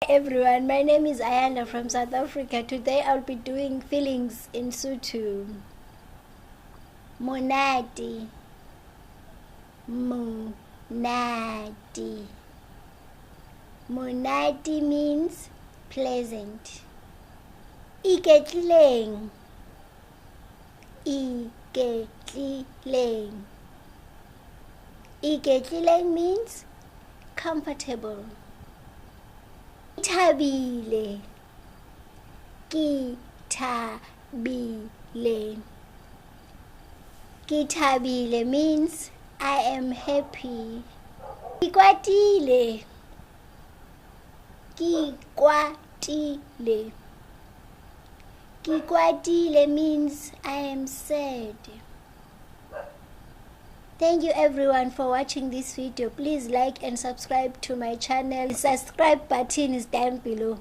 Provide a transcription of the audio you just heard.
Hi everyone, my name is Ayanda from South Africa. Today I'll be doing feelings in Sotho. Monate. Monate. Monate means pleasant. Iketlileng. Iketlileng. Iketlileng means comfortable. Thabile. Ke thabile. Ke thabile means I am happy. Ke kwatile. Ke kwatile. Ke kwatile means I am sad. Thank you everyone for watching this video. Please like and subscribe to my channel. The subscribe button is down below.